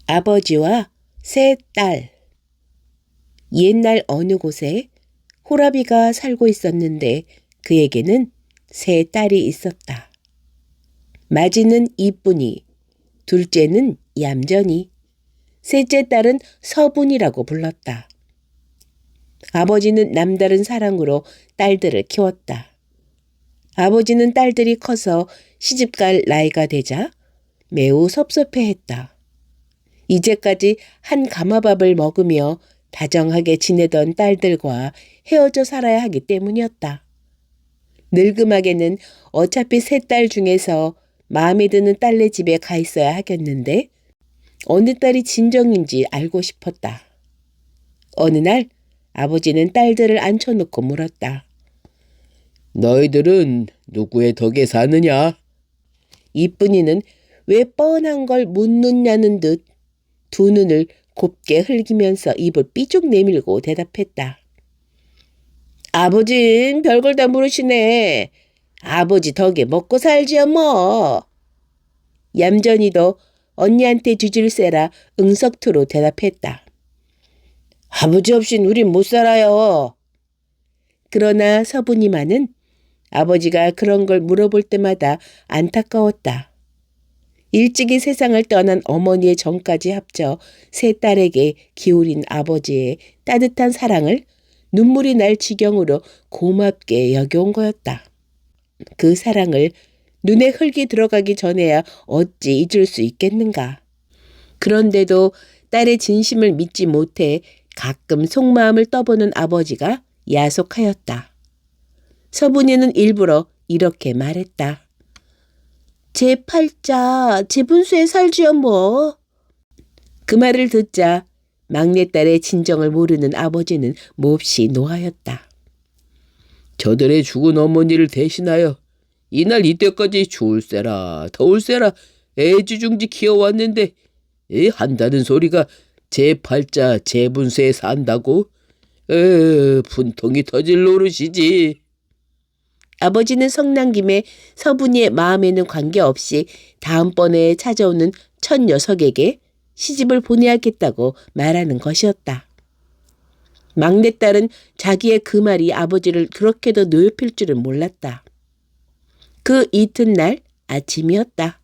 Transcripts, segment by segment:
아버지와 세 딸. 옛날 어느 곳에 호라비가 살고 있었는데 그에게는 세 딸이 있었다. 마지는 이쁜이, 둘째는 얌전이, 셋째 딸은 서분이라고 불렀다. 아버지는 남다른 사랑으로 딸들을 키웠다. 아버지는 딸들이 커서 시집갈 나이가 되자 매우 섭섭해했다. 이제까지 한 가마밥을 먹으며 다정하게 지내던 딸들과 헤어져 살아야 하기 때문이었다. 늙음하게는 어차피 세 딸 중에서 마음에 드는 딸네 집에 가 있어야 하겠는데 어느 딸이 진정인지 알고 싶었다. 어느 날 아버지는 딸들을 앉혀놓고 물었다. 너희들은 누구의 덕에 사느냐? 이쁜이는 왜 뻔한 걸 묻느냐는 듯 두 눈을 곱게 흘기면서 입을 삐죽 내밀고 대답했다. 아버진 별걸 다 물으시네. 아버지 덕에 먹고 살지요 뭐. 얌전이도 언니한테 뒤질세라 응석투로 대답했다. 아버지 없인 우린 못 살아요. 그러나 서분이만은 아버지가 그런 걸 물어볼 때마다 안타까웠다. 일찍이 세상을 떠난 어머니의 정까지 합쳐 세 딸에게 기울인 아버지의 따뜻한 사랑을 눈물이 날 지경으로 고맙게 여겨온 거였다. 그 사랑을 눈에 흙이 들어가기 전에야 어찌 잊을 수 있겠는가. 그런데도 딸의 진심을 믿지 못해 가끔 속마음을 떠보는 아버지가 야속하였다. 서분이는 일부러 이렇게 말했다. 제 팔자, 제 분수에 살지요 뭐. 그 말을 듣자 막내딸의 진정을 모르는 아버지는 몹시 노하였다. 저들의 죽은 어머니를 대신하여 이날 이때까지 추울세라 더울세라 애지중지 키워왔는데 한다는 소리가 제 팔자 제 분수에 산다고? 분통이 터질 노릇이지. 아버지는 성난김에 서분이의 마음에는 관계없이 다음번에 찾아오는 첫 녀석에게 시집을 보내야겠다고 말하는 것이었다. 막내딸은 자기의 그 말이 아버지를 그렇게도 노엽힐 줄은 몰랐다. 그 이튿날 아침이었다.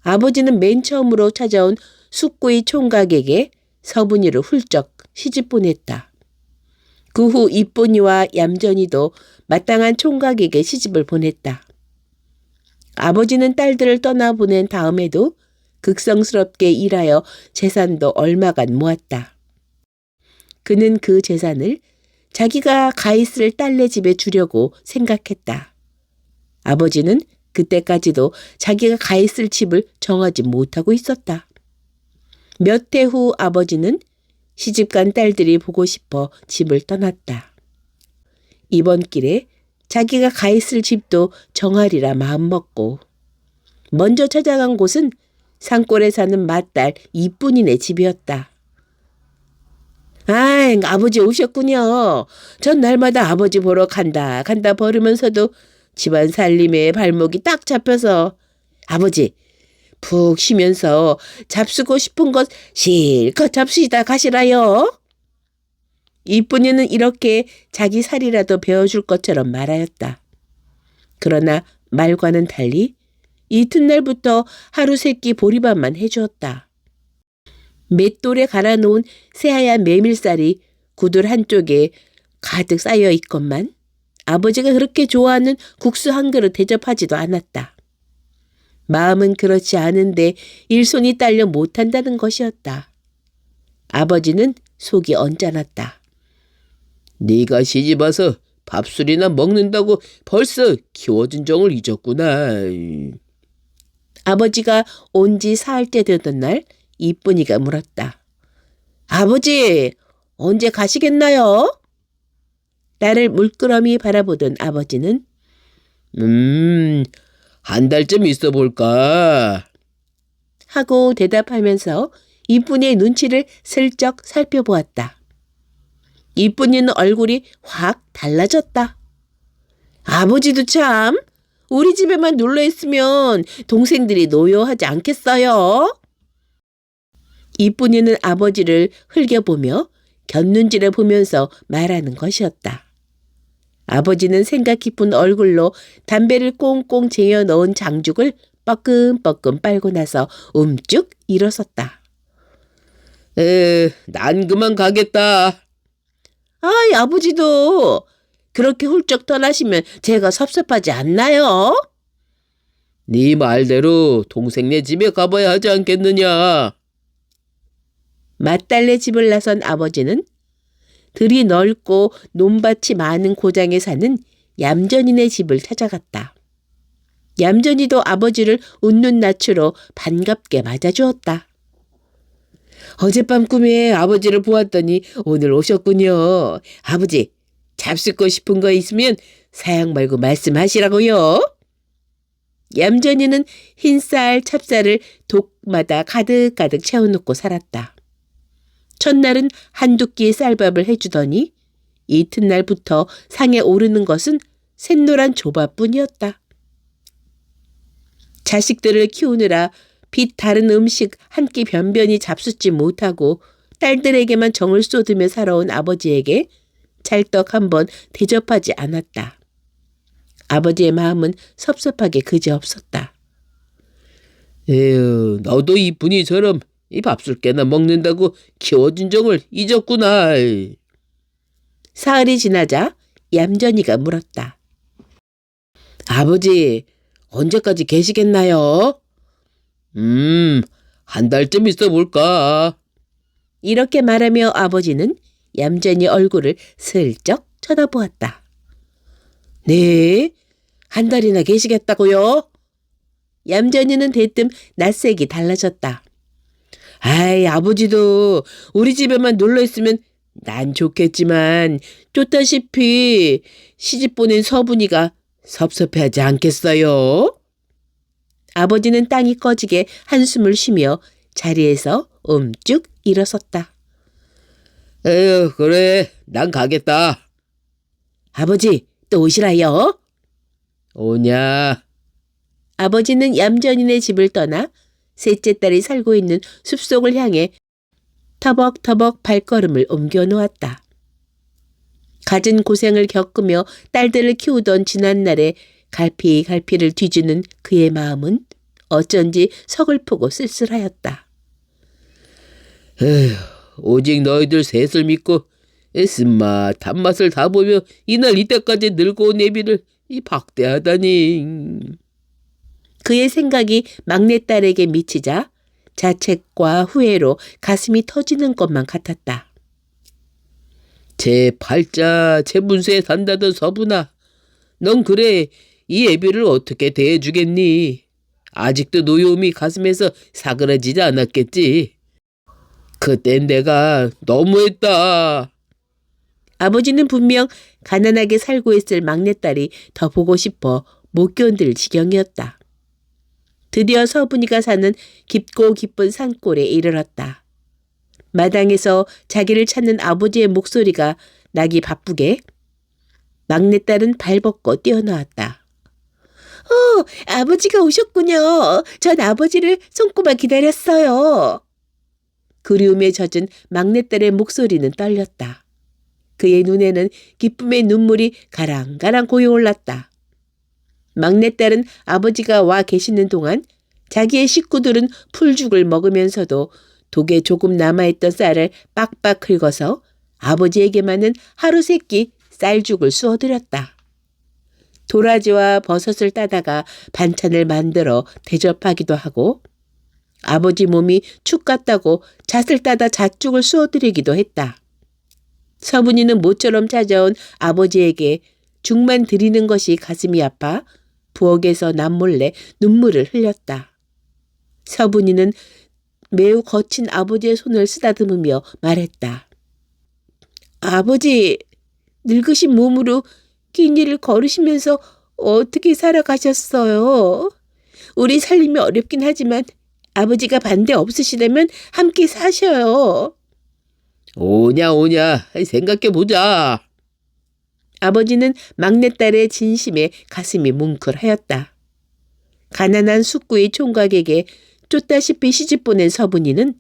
아버지는 맨 처음으로 찾아온 숙구이 총각에게 서분이를 훌쩍 시집 보냈다. 그 후 이쁜이와 얌전이도 마땅한 총각에게 시집을 보냈다. 아버지는 딸들을 떠나보낸 다음에도 극성스럽게 일하여 재산도 얼마간 모았다. 그는 그 재산을 자기가 가 있을 딸네 집에 주려고 생각했다. 아버지는 그때까지도 자기가 가 있을 집을 정하지 못하고 있었다. 몇 해 후 아버지는 시집간 딸들이 보고 싶어 집을 떠났다. 이번 길에 자기가 가 있을 집도 정하리라 마음먹고 먼저 찾아간 곳은 산골에 사는 맏딸 이쁜이네 집이었다. 아이, 아버지 오셨군요. 전 날마다 아버지 보러 간다 버르면서도 집안 살림에 발목이 딱 잡혀서 아버지 푹 쉬면서 잡수고 싶은 것 실컷 잡수시다 가시라요. 이쁜이는 이렇게 자기 살이라도 베어줄 것처럼 말하였다. 그러나 말과는 달리 이튿날부터 하루 세끼 보리밥만 해주었다. 맷돌에 갈아놓은 새하얀 메밀쌀이 구들 한쪽에 가득 쌓여 있건만 아버지가 그렇게 좋아하는 국수 한 그릇 대접하지도 않았다. 마음은 그렇지 않은데 일손이 딸려 못한다는 것이었다. 아버지는 속이 언짢았다. 네가 시집와서 밥술이나 먹는다고 벌써 키워준 정을 잊었구나. 아버지가 온 지 사흘째 되던 날 이쁜이가 물었다. 아버지, 언제 가시겠나요? 나를 물끄러미 바라보던 아버지는 한 달쯤 있어 볼까? 하고 대답하면서 이쁜이의 눈치를 슬쩍 살펴보았다. 이쁜이는 얼굴이 확 달라졌다. 아버지도 참, 우리 집에만 놀러 있으면 동생들이 노여하지 않겠어요? 이쁜이는 아버지를 흘겨보며 곁눈질해 보면서 말하는 것이었다. 아버지는 생각 깊은 얼굴로 담배를 꽁꽁 쟁여 넣은 장죽을 뻐끔뻐끔 빨고 나서 움쭉 일어섰다. 난 그만 가겠다. 아이, 아버지도 그렇게 훌쩍 떠나시면 제가 섭섭하지 않나요? 네 말대로 동생네 집에 가봐야 하지 않겠느냐. 맏딸네 집을 나선 아버지는 들이 넓고 논밭이 많은 고장에 사는 얌전이네 집을 찾아갔다. 얌전이도 아버지를 웃는 낯으로 반갑게 맞아주었다. 어젯밤 꿈에 아버지를 보았더니 오늘 오셨군요. 아버지, 잡수고 싶은 거 있으면 사양 말고 말씀하시라고요. 얌전이는 흰쌀, 찹쌀을 독마다 가득가득 채워놓고 살았다. 첫날은 한두 끼 쌀밥을 해주더니 이튿날부터 상에 오르는 것은 샛노란 조밥뿐이었다. 자식들을 키우느라 빛 다른 음식 한 끼 변변히 잡수지 못하고 딸들에게만 정을 쏟으며 살아온 아버지에게 찰떡 한번 대접하지 않았다. 아버지의 마음은 섭섭하게 그지없었다. 에휴, 너도 이쁜이처럼 이 밥술 깨나 먹는다고 키워준 정을 잊었구나. 사흘이 지나자 얌전이가 물었다. 아버지, 언제까지 계시겠나요? 한 달쯤 있어 볼까. 이렇게 말하며 아버지는 얌전히 얼굴을 슬쩍 쳐다보았다. 네? 한 달이나 계시겠다고요? 얌전이는 대뜸 낯색이 달라졌다. 아이, 아버지도 우리 집에만 놀러 있으면 난 좋겠지만 쫓다시피 시집 보낸 서분이가 섭섭해하지 않겠어요? 아버지는 땅이 꺼지게 한숨을 쉬며 자리에서 움쭉 일어섰다. 에휴, 그래, 난 가겠다. 아버지, 또 오시라요? 오냐. 아버지는 얌전이네 집을 떠나 셋째 딸이 살고 있는 숲속을 향해 터벅터벅 발걸음을 옮겨 놓았다. 갖은 고생을 겪으며 딸들을 키우던 지난날에 갈피갈피를 뒤주는 그의 마음은 어쩐지 서글프고 쓸쓸하였다. 에휴, 오직 너희들 셋을 믿고 쓴맛 단맛을 다 보며 이날 이때까지 늙어 온 애비를 이 박대하다니. 그의 생각이 막내딸에게 미치자 자책과 후회로 가슴이 터지는 것만 같았다. 제 팔자 제 문세에 산다던 서분아, 넌 그래 이 애비를 어떻게 대해주겠니? 아직도 노여움이 가슴에서 사그라지지 않았겠지. 그땐 내가 너무했다. 아버지는 분명 가난하게 살고 있을 막내딸이 더 보고 싶어 못 견딜 지경이었다. 드디어 서분이가 사는 깊고 깊은 산골에 이르렀다. 마당에서 자기를 찾는 아버지의 목소리가 나기 바쁘게 막내딸은 발벗고 뛰어나왔다. 아버지가 오셨군요. 전 아버지를 손꼽아 기다렸어요. 그리움에 젖은 막내딸의 목소리는 떨렸다. 그의 눈에는 기쁨의 눈물이 가랑가랑 고여올랐다. 막내딸은 아버지가 와 계시는 동안 자기의 식구들은 풀죽을 먹으면서도 독에 조금 남아있던 쌀을 빡빡 긁어서 아버지에게만은 하루 세끼 쌀죽을 쑤어드렸다. 도라지와 버섯을 따다가 반찬을 만들어 대접하기도 하고 아버지 몸이 축 같다고 잣을 따다 잣죽을 쑤어드리기도 했다. 서분이는 모처럼 찾아온 아버지에게 죽만 드리는 것이 가슴이 아파 부엌에서 남몰래 눈물을 흘렸다. 서분이는 매우 거친 아버지의 손을 쓰다듬으며 말했다. 아버지, 늙으신 몸으로 긴 일을 걸으시면서 어떻게 살아가셨어요? 우리 살림이 어렵긴 하지만 아버지가 반대 없으시다면 함께 사셔요. 오냐 오냐 생각해보자. 아버지는 막내딸의 진심에 가슴이 뭉클하였다. 가난한 숙구의 총각에게 쫓다시피 시집보낸 서분이는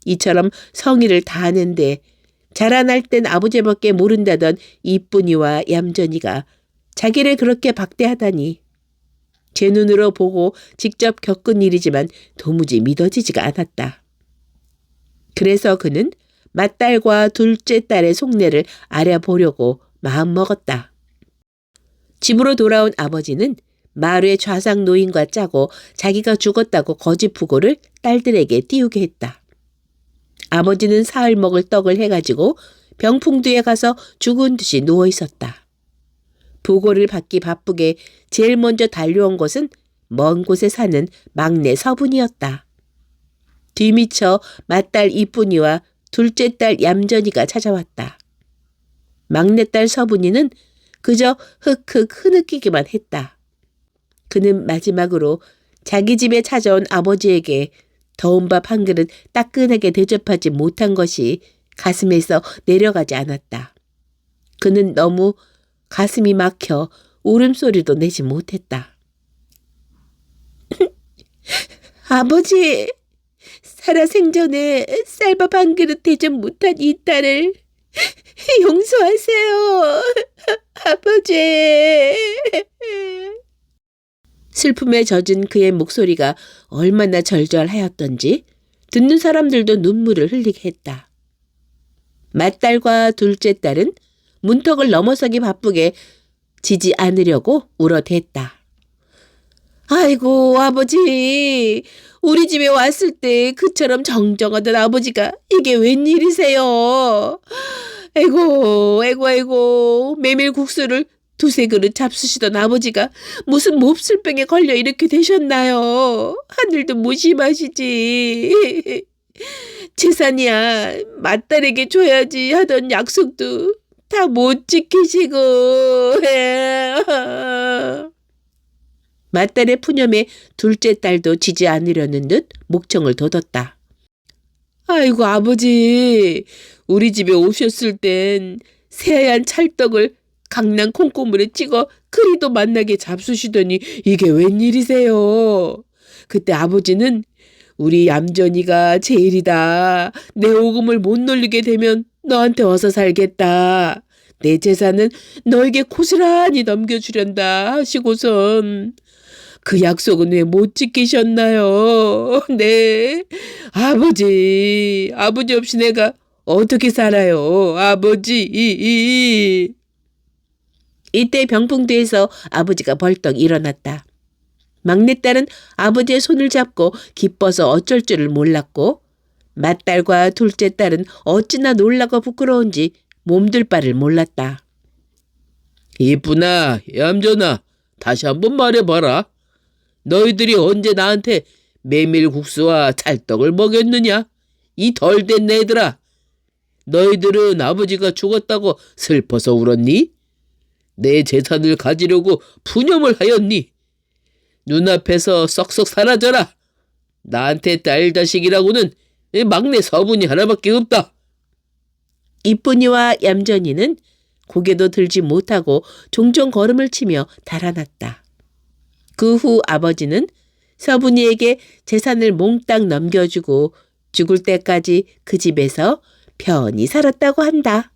이처럼 성의를 다하는데 자라날 땐 아버지밖에 모른다던 이쁜이와 얌전이가 자기를 그렇게 박대하다니. 제 눈으로 보고 직접 겪은 일이지만 도무지 믿어지지가 않았다. 그래서 그는 맏딸과 둘째 딸의 속내를 알아보려고 마음먹었다. 집으로 돌아온 아버지는 마루의 좌상 노인과 짜고 자기가 죽었다고 거짓 부고를 딸들에게 띄우게 했다. 아버지는 사흘 먹을 떡을 해가지고 병풍 뒤에 가서 죽은 듯이 누워 있었다. 부고를 받기 바쁘게 제일 먼저 달려온 것은 먼 곳에 사는 막내 서분이었다. 뒤미쳐 맏딸 이쁜이와 둘째 딸 얌전이가 찾아왔다. 막내딸 서분이는 그저 흑흑 흐느끼기만 했다. 그는 마지막으로 자기 집에 찾아온 아버지에게 더운 밥 한 그릇 따끈하게 대접하지 못한 것이 가슴에서 내려가지 않았다. 그는 너무 가슴이 막혀 울음소리도 내지 못했다. 아버지, 살아생전에 쌀밥 한 그릇 대접 못한 이 딸을 용서하세요. 아버지. 슬픔에 젖은 그의 목소리가 얼마나 절절하였던지 듣는 사람들도 눈물을 흘리게 했다. 맏딸과 둘째 딸은 문턱을 넘어서기 바쁘게 지지 않으려고 울어댔다. 아이고 아버지, 우리 집에 왔을 때 그처럼 정정하던 아버지가 이게 웬일이세요? 아이고 메밀국수를 두세 그릇 잡수시던 아버지가 무슨 몹쓸병에 걸려 이렇게 되셨나요? 하늘도 무심하시지. 재산이야 맏딸에게 줘야지 하던 약속도 다 못 지키시고. 맏딸의 푸념에 둘째 딸도 지지 않으려는 듯 목청을 돋았다. 아이고 아버지, 우리 집에 오셨을 땐 새하얀 찰떡을 강낭 콩고물에 찍어 그리도 맛나게 잡수시더니 이게 웬일이세요? 그때 아버지는 우리 얌전이가 제일이다. 내 오금을 못 놀리게 되면 너한테 어서 살겠다. 내 재산은 너에게 고스란히 넘겨주련다 하시고선 그 약속은 왜 못 지키셨나요? 네, 아버지 없이 내가 어떻게 살아요? 아버지. 이때 병풍뒤에서 아버지가 벌떡 일어났다. 막내딸은 아버지의 손을 잡고 기뻐서 어쩔 줄을 몰랐고 맏딸과 둘째 딸은 어찌나 놀라고 부끄러운지 몸둘 바를 몰랐다. 이쁘나 얌전아, 다시 한번 말해봐라. 너희들이 언제 나한테 메밀국수와 찰떡을 먹였느냐? 이 덜된 애들아. 너희들은 아버지가 죽었다고 슬퍼서 울었니? 내 재산을 가지려고 푸념을 하였니? 눈앞에서 썩썩 사라져라. 나한테 딸 자식이라고는 막내 서분이 하나밖에 없다. 이쁜이와 얌전이는 고개도 들지 못하고 종종 걸음을 치며 달아났다. 그 후 아버지는 서분이에게 재산을 몽땅 넘겨주고 죽을 때까지 그 집에서 편히 살았다고 한다.